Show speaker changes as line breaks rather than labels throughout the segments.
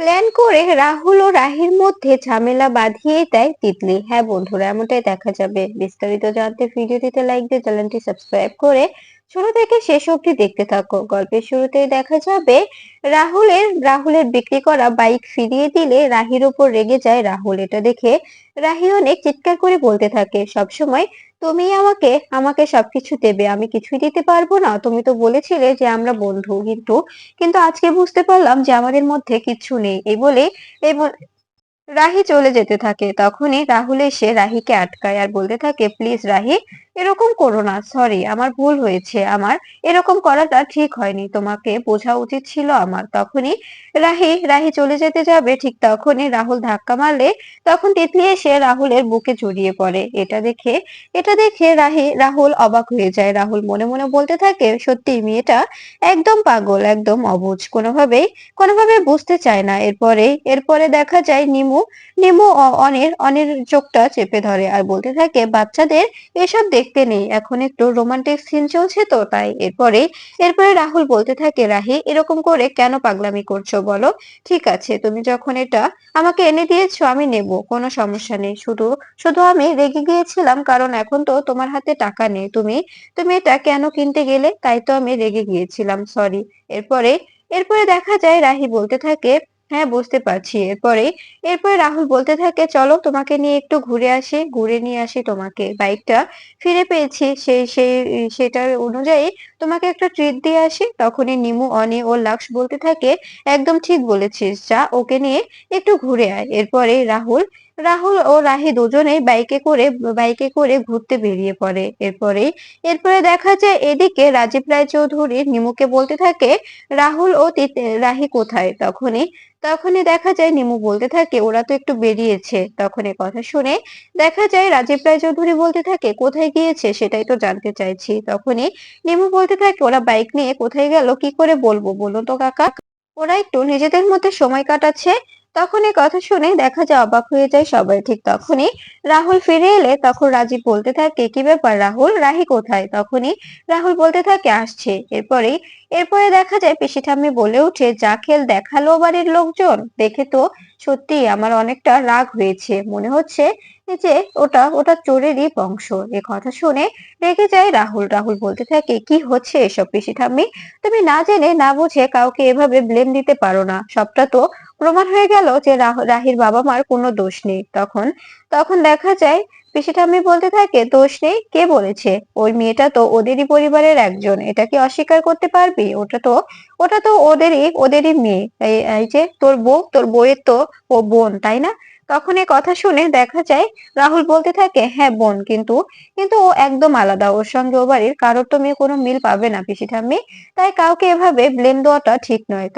Plan করে রাহুল ও রাহির মধ্যে ঝামেলা বাঁধিয়েই দেয় তিতলি। হ্যাঁ বন্ধুরা, এমনটাই দেখা যাবে। বিস্তারিত জানতে ভিডিওটিতে লাইক দিয়ে চ্যানেলটি সাবস্ক্রাইব করে শুরু থেকে শেষ অবধি দেখতে থাকো। গল্পের শুরুতেই দেখা যাবে রাহুলের বিক্রি করা বাইক ফিরিয়ে দিলে রাহির উপর রেগে যায় রাহুল। এটা দেখে রাহি অনেক চিৎকার করে বলতে থাকে, সবসময় তুমি আমাকে আমাকে সবকিছু দেবে, আমি কিছুই দিতে পারবো না? তুমি তো বলেছিলে যে আমরা বন্ধু, কিন্তু কিন্তু আজকে বুঝতে পারলাম যে আমাদের মধ্যে কিচ্ছু নেই। এই বলে এই বল- রাহি চলে যেতে থাকে। তখনই রাহুল এসে রাহিকে আটকায় আর বলতে থাকে, প্লিজ রাহি, এরকম করো না, সরি, আমার ভুল হয়েছে, আমার এরকম করাটা ঠিক হয়নি, তোমাকে বোঝা উচিত ছিল আমার। তখনই রাহি রাহি চলে যেতে যাবে, ঠিক তখনই রাহুল ধাক্কা মারলে তখন তিতলি এসে রাহুলের বুকে জড়িয়ে পড়ে। এটা দেখে রাহুল অবাক হয়ে যায়। রাহুল মনে মনে বলতে থাকে, সত্যি মেয়েটা একদম পাগল, একদম অবুঝ, কোনোভাবে বুঝতে চায় না। এরপরে দেখা যায় নিমু অনির চোখটা চেপে ধরে আর বলতে থাকে, বাচ্চাদের এসব দেখতে নেই, এখন একটু রোমান্টিক সিন চলছে তো তাই। এরপরে রাহুল বলতে থাকে, রাহি, এরকম করে কেন পাগলামি করছো বলো? ঠিক আছে, তুমি যখন এটা আমাকে এনে দিয়েছো আমি নেব, কোনো সমস্যা নেই। শুধু শুধু আমি রেগে গিয়েছিলাম কারণ এখন তো তোমার হাতে টাকা নেই। তুমি তুমি এটা কেন কিনতে গেলে, তাই তো আমি রেগে গিয়েছিলাম, সরি। এরপরে এরপরে দেখা যায় রাহি বলতে থাকে, হ্যাঁ বুঝতে পারছি। এরপরে রাহুল বলতে থাকে, চলো তোমাকে নিয়ে একটু ঘুরে নিয়ে আসি তোমাকে, বাইকটা ফিরে পেয়েছি, সেটার অনুযায়ী তোমাকে একটা ট্রিট দিয়ে আসি। তখনই নিমু, অনি ও লাক্স বলতে থাকে, একদম ঠিক বলেছিস, যা ওকে নিয়ে একটু ঘুরে আয়। এরপরে রাহুল রাহুল ও রাহি দুজনেই বাইকে করে ঘুরতে বেরিয়ে পড়ে। এরপরে দেখা যায় এদিকে রাজীব রায়চৌধুরী নিমুকে বলতে থাকে, রাহি কোথায়? তখনই দেখা যায় নিমু বলতে থাকে, ওরা তো একটু বেরিয়েছে। তখন এ কথা শুনে দেখা যায় রাজীব রায়চৌধুরী বলতে থাকে, কোথায় গিয়েছে সেটাই তো জানতে চাইছি। তখনই নিমু বলতে থাকে, ওরা বাইক নিয়ে কোথায় গেল কি করে বলবো, বলুন তো কাকা, ওরা একটু নিজেদের মধ্যে সময় কাটাচ্ছে। তখন এই কথা শুনে দেখা যায় অবাক হয়ে যায় সবাই। ঠিক তখনই রাহুল ফিরে এলে তখন রাজীব বলতে থাকে, কি ব্যাপার রাহুল, রাহি কোথায়? তখনই রাহুল বলতে থাকে, আসছে। এরপরে দেখা যায় পিসি ঠাম্মি বলে ওঠে, যা খেল দেখালো বাড়ির লোকজন, দেখে তো সত্যি আমার অনেকটা রাগ হয়েছে, মনে হচ্ছে যে ওটা ওটা চোরেরই বংশ। এ কথা শুনে রেগে যায় রাহুল বলতে থাকে, কি হচ্ছে এসব পিসি ঠাম্মি? তুমি না জেনে না বুঝে কাউকে এভাবে ব্লেম দিতে পারো না, সবটা তো প্রমাণ হয়ে গেল যে রাহির বাবা মার কোনো দোষ নেই। তখন তখন দেখা যায় পিসি ঠাম্মি বলতে থাকে, দোষ নেই? কে বলেছে? ওই মেয়েটা তো ওদেরই পরিবারের একজন, এটা কি অস্বীকার করতে পারবি? ওটা তো ওদেরই মেয়ে। এই যে তোর বউয়ের তো ও বোন, তাই না? তখন এই কথা শুনে দেখা যায় রাহুল বলতে থাকে, হ্যাঁ বোন, কিন্তু কিন্তু ও একদম আলাদা, ওর সঙ্গে ও বাড়ির কারোর তো মেয়ে কোনো মিল পাবে না পিসি ঠাম্মি, তাই কাউকে এভাবে ব্লেম দেওয়াটা ঠিক নয়।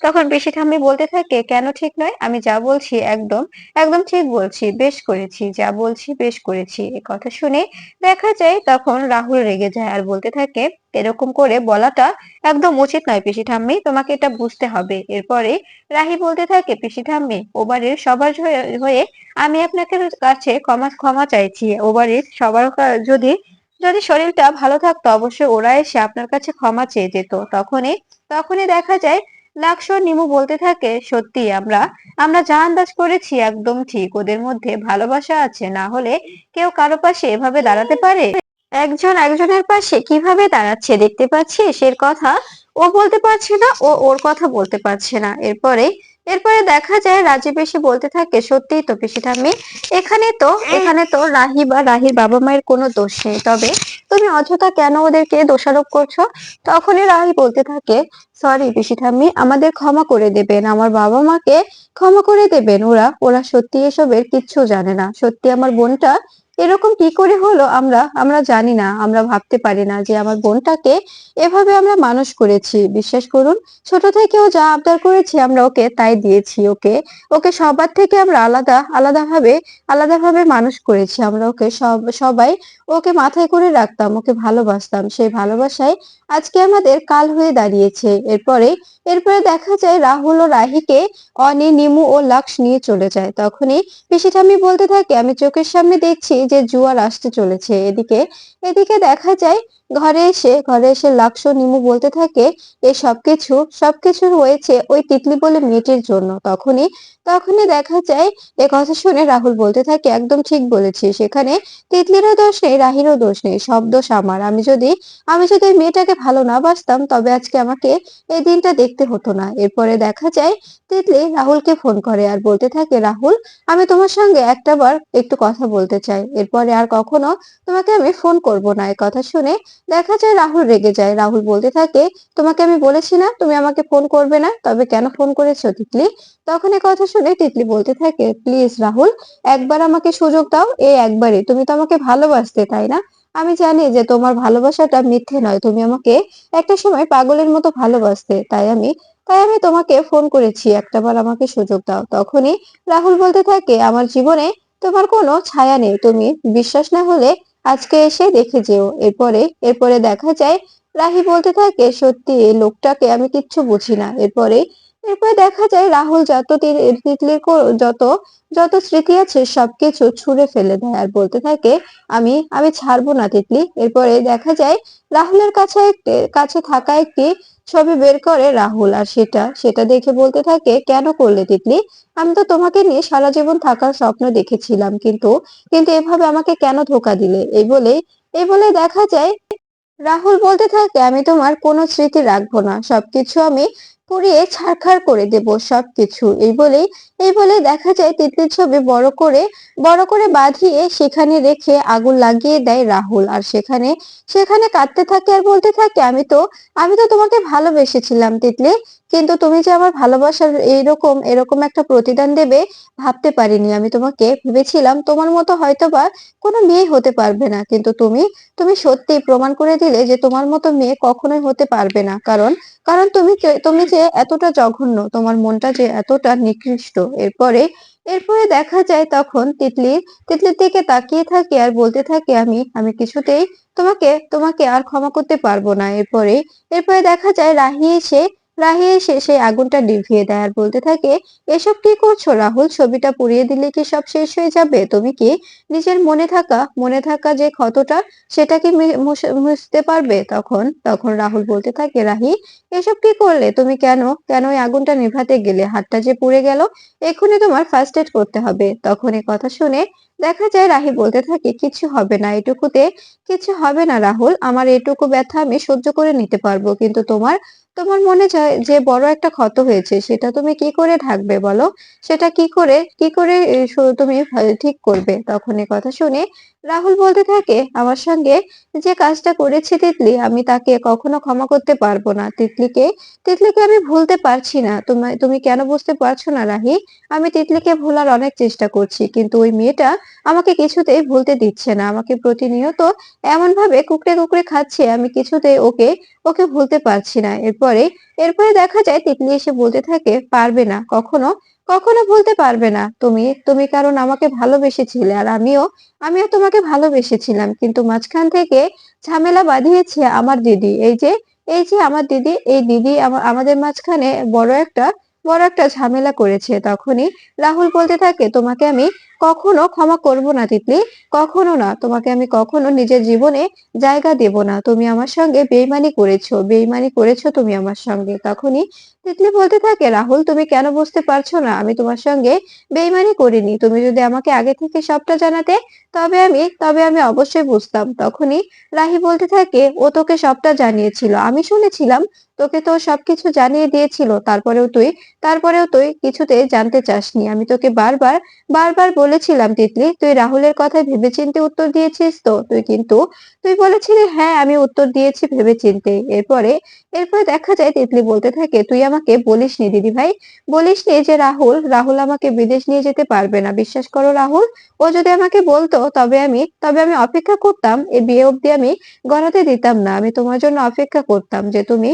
তখন পিসি ঠাম্মি বলতে থাকে, কেন ঠিক নয়? আমি যা বলছি একদম একদম ঠিক বলছি, বেশ করেছি, যা বলছি বেশ করেছি। এ কথা শুনে দেখা যায় তখন রাহুল রেগে যায় আর বলতে থাকে, এরকম করে বলাটা একদম উচিত নয় পিসি ঠাম্মি, তোমাকে এটা বুঝতে হবে। এরপরে রাহি বলতে থাকে, পিসি ঠাম্মি, ও বাড়ির সবার হয়ে আমি আপনাকে কাছে ক্ষমা ক্ষমা চাইছি। ও বাড়ির সবার যদি যদি শরীরটা ভালো থাকতো অবশ্যই ওরা এসে আপনার কাছে ক্ষমা চেয়ে যেত। তখনই দেখা যায় লাক্স ও নিমু বলতে থাকে, সত্যি আমরা আমরা যা আন্দাজ করেছি একদম ঠিক, ওদের মধ্যে ভালোবাসা আছে, না হলে কেউ কারো পাশে এভাবে দাঁড়াতে পারে? একজন একজনের পাশে কিভাবে দাঁড়াচ্ছে দেখতে পাচ্ছিস, এর কথা ও বলতে পারছে না, ও ওর কথা বলতে পারছে না। এরপরে দেখা যায় রাজীব এসে বলতে থাকে, সত্যিই তো পিসি ঠাম্মি, এখানে তো রাহির বাবা মায়ের কোনো দোষ নেই, তবে তুমি অযথা কেন ওদেরকে দোষারোপ করছো? তখনই রাহি বলতে থাকে, সরি পিসি ঠাম্মি, আমাদের ক্ষমা করে দেবেন, আমার বাবা মাকে ক্ষমা করে দেবেন, ওরা ওরা সত্যি এসবের কিচ্ছু জানে না, সত্যি আমার বোনটা এরকম কি করে হলো আমরা আমরা জানি না, আমরা ভাবতে পারি না যে আমার বোনটাকে এভাবে আমরা মানুষ করেছি। বিশ্বাস করুন, ছোট থেকে ও যা আবদার করেছি আমরা ওকে তাই দিয়েছি। ওকে ওকে সবার থেকে আমরা আলাদাভাবে মানুষ করেছি। আমরা ওকে সবাই ওকে মাথায় করে রাখতাম, ওকে ভালোবাসতাম, সেই ভালোবাসায় আজকে আমাদের কাল হয়ে দাঁড়িয়েছে। এরপরে দেখা যায় রাহুল ও রাহিকে অনি, নিমু ও লাক্স নিয়ে চলে যায়। তখনই পিসি ঠাম্মি বলতে থাকে, আমি চোখের সামনে দেখছি যে জুয়ার আসতে চলেছে। এদিকে এদিকে দেখা যায় ঘরে এসে লাক্স নিমু বলতে থাকে এই সবকিছু হয়েছে ওই তিতলি বলে মেয়েটির জন্য। তখনই তখনই দেখা যায় এ কথা শুনে রাহুল বলতে থাকে একদম ঠিক বলেছিস, সেখানে তিতলিরও দোষ নেই, রাহিরও দোষ নেই, সব দোষ আমার। আমি যদি ওই মেয়েটাকে ভালো না বাসতাম তবে আজকে আমাকে এই দিনটা দেখতে হতো না। এরপরে দেখা যায় তিতলি রাহুলকে ফোন করে আর বলতে থাকে রাহুল, আমি তোমার সঙ্গে একটাবার একটু কথা বলতে চাই, এরপরে আর কখনো তোমাকে আমি ফোন করব না। এই কথা শুনে দেখা যায় রাহুল রেগে যায়। রাহুল বলতে থাকে তোমাকে আমি বলেছি না তুমি আমাকে ফোন করবে না, তবে কেন ফোন করেছো তিতলি? তখন এই কথা শুনে তিতলি বলতে থাকে প্লিজ রাহুল, একবার আমাকে সুযোগ দাও, এই একবারই। তুমি তো আমাকে ভালোবাসতে তাই না? আমি জানি যে তোমার ভালোবাসাটা মিথ্যে নয়, তুমি আমাকে একটা সময় পাগলের মতো ভালোবাসতে, তাই আমি তোমাকে ফোন করেছি, একটাবার আমাকে সুযোগ দাও। তখনই রাহুল বলতে থাকে আমার জীবনে তোমার কোনো ছায়া নেই, তুমি বিশ্বাস না হলে আজকে এসে দেখে যেও। এরপরে দেখা যায় রাহি বলতে থাকে সত্যি এই লোকটাকে আমি কিচ্ছু বুঝি না। এরপরে দেখা যায় রাহুল তিতলির যত যত স্মৃতি আছে সবকিছু ছুঁড়ে ফেলে দেয় আর বলতে থাকে আমি ছাড়বো না তিতলি। এরপরে দেখা যায় রাহুলের কাছে থাকা একটি ছবি বের করে রাহুল, আর সেটা দেখে বলতে থাকে কেন করলে তিতলি? আমি তো তোমাকে নিয়ে সারা জীবন থাকার স্বপ্ন দেখেছিলাম, কিন্তু কিন্তু এভাবে আমাকে কেন ধোকা দিলে? এই বলে দেখা যায় রাহুল বলতে থাকে আমি তোমার কোনো স্মৃতি রাখবো না, সবকিছু আমি পুড়িয়ে ছারখার করে দেব সবকিছু। এই বলে দেখা যায় তিতলির ছবি বড় করে বাঁধিয়ে সেখানে রেখে আগুন লাগিয়ে দেয় রাহুল, আর সেখানে কাঁদতে থাকে আর বলতে থাকে আমি তো তোমাকে ভালোবেসেছিলাম তিতলি, কিন্তু তুমি যে আমার ভালোবাসার এরকম একটা প্রতিদান দেবে ভাবতে পারিনি। আমি তোমাকে ভেবেছিলাম তোমার মতো হয়তোবা কোনো মেয়ে হতে পারবে না, কিন্তু তুমি সত্যি প্রমাণ করে দিলে যে তোমার মতো মেয়ে কখনোই হতে পারবে না। কারণ তুমি যে এতটা জঘন্য, তোমার মনটা যে এতটা নিকৃষ্ট। এরপরে দেখা যায় তখন তিতলির দিকে তাকিয়ে থাকে আর বলতে থাকে আমি কিছুতেই তোমাকে আর ক্ষমা করতে পারবো না। এরপরে দেখা যায় রাহি এসে সেই আগুনটা নিভিয়ে দেয় আর বলতে থাকে এসব কি করছো রাহুল? ছবিটা পুড়িয়ে দিলে কি সব শেষ হয়ে যাবে? তুমি কি নিজের মনে থাকা যে ক্ষতটা সেটা কি মুছতে পারবে? তখন রাহুল বলতে থাকে রাহি, এসব কি করলে তুমি? কেন এই আগুনটা নেভাতে গেলে? হাতটা যে পুড়ে গেল, এক্ষুনি তোমার ফার্স্ট এড করতে হবে। তখন এই কথা শুনে দেখা যায় রাহি বলতে থাকে কিছু হবে না, এটুকুতে কিছু হবে না রাহুল, আমার এটুকু ব্যথা আমি সহ্য করে নিতে পারবো, কিন্তু তোমার মনে যে বড় একটা ক্ষত হয়েছে সেটা তুমি কি করে ঢাকবে বলো? সেটা কি করে তুমি ঠিক করবে? তখন এই কথা শুনে রাহুল বলতে থাকে আমার সঙ্গে যে কাজটা করেছে তিতলি, আমি তাকে কখনো ক্ষমা করতে পারবো না। তিতলিকে আমি ভুলতে পারছি না। তুমি কেন বুঝতে পারছো না রাহি? আমি তিতলিকে ভোলার অনেক চেষ্টা করছি, কিন্তু ওই মেয়েটা আমাকে কিছুতেই ভুলতে দিচ্ছে না, আমাকে প্রতিনিয়ত এমন ভাবে কুকড়ে কুকড়ে খাচ্ছে, আমি কিছুতেই ওকে ওকে ভুলতে পারছি না। এরপরে দেখা যায় তিতলি এসে বলতে থাকে পারবে না, কখনো কখনো ভুলতে পারবে না তুমি, কারণ আমাকে ভালোবেসেছিলে আর আমিও তোমাকে ভালোবেসেছিলাম, কিন্তু মাঝখান থেকে ঝামেলা বাঁধিয়েছে আমার দিদি। এই যে আমার দিদি, এই দিদি আমাদের মাঝখানে বড় একটা ঝামেলা করেছে। তখনই রাহুল বলতে থাকে তোমাকে আমি কখনো ক্ষমা করব না তিতলি, কখনো না, তোমাকে আমি কখনো নিজের জীবনে জায়গা দেব না। তুমি আমার সঙ্গে বেইমানি করেছো তুমি আমার সঙ্গে। তখনই তিতলি বলতে থাকে রাহুল, তুমি কেন বুঝতে পারছো না আমি তোমার সঙ্গে বেইমানি করিনি? তুমি যদি আমাকে আগে থেকে সবটা জানাতে তবে আমি অবশ্যই বুঝতাম। তখনই রাহি বলতে থাকে ও তোকে সবটা জানিয়েছিল, আমি শুনেছিলাম, তোকে তো সবকিছু জানিয়ে দিয়েছিল, তারপরেও তুই কিছুতে জানতে চাসনি। আমি তোকে বারবার বারবার বলেছিলাম তিতলি, তুই রাহুলের কথায় ভেবেচিন্তে উত্তর দিয়েছিস তো? তুই বলেছিলি হ্যাঁ আমি উত্তর দিয়েছি ভেবেচিন্তে। এরপরে দেখা যায় তিতলি বলতে থাকে তুই আমাকে বলিসনি দিদি ভাই, বলিসনি যে রাহুল আমাকে বিদেশ নিয়ে যেতে পারবে না। বিশ্বাস করো রাহুল, ও যদি আমাকে বলতো তবে আমি অপেক্ষা করতাম, এই বিয়ে অবধি আমি গড়াতে দিতাম না। আমি তোমার জন্য অপেক্ষা করতাম যে তুমি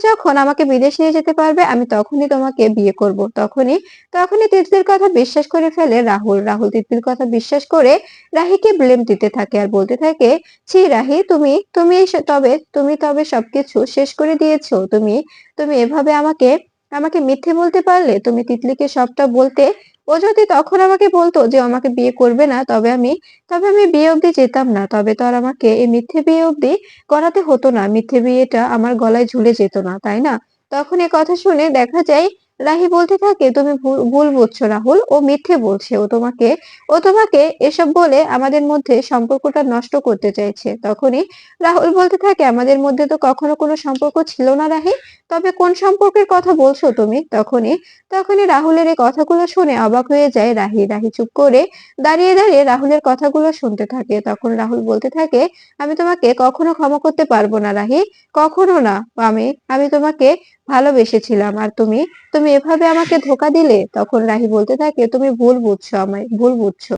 যখন আমাকে বিদেশ নিয়ে যেতে পারবে আমি তখনই তোমাকে বিয়ে করব। তখনই তিতলির কথা বিশ্বাস করে ফেলে রাহুল তিতলির কথা বিশ্বাস করে রাহিকে ব্লেম দিতে থাকে আর বলতে থাকে ছি রাহি, তুমি তবে সবকিছু শেষ করে দিয়েছো। তুমি এভাবে আমাকে মিথ্যে বলতে পারলে? তুমি তিতলিকে সবটা বলতে ও যদি তখন আমাকে বলতো যে ও আমাকে বিয়ে করবে না, তবে আমি বিয়ে অবধি যেতাম না। তবে তো আর আমাকে এই মিথ্যে বিয়ে অবধি করাতে হতো না। মিথ্যে বিয়েটা আমার গলায় ঝুলে যেত না, তাই না? তখন এ কথা শুনে দেখা যায় রাহি বলতে থাকে, "তুমি ভুল বুঝছো রাহুল। ও মিথ্যে বলছে। ও তোমাকে এসব বলে আমাদের মধ্যে সম্পর্কটা নষ্ট করতে চাইছে।" তখনই রাহুল বলতে থাকে, "আমাদের মধ্যে তো কখনো কোনো সম্পর্ক ছিল না রাহি। তবে কোন সম্পর্কের কথা বলছো তুমি?" তখনই রাহুলের এই কথাগুলো শুনে অবাক হয়ে যায় রাহি। রাহি চুপ করে দাঁড়িয়ে রাহুলের কথাগুলো শুনতে থাকে। তখন রাহুল বলতে থাকে, "আমি তোমাকে কখনো ক্ষমা করতে পারবো না রাহি। কখনো না। আমি তোমাকে ভালোবেসেছিলাম। আর তুমি এভাবে আমাকে ধোঁকা দিলে?" তখন রাহি বলতে থাকে, "তুমি ভুল বুঝছো আমায়, ভুল বুঝছো।"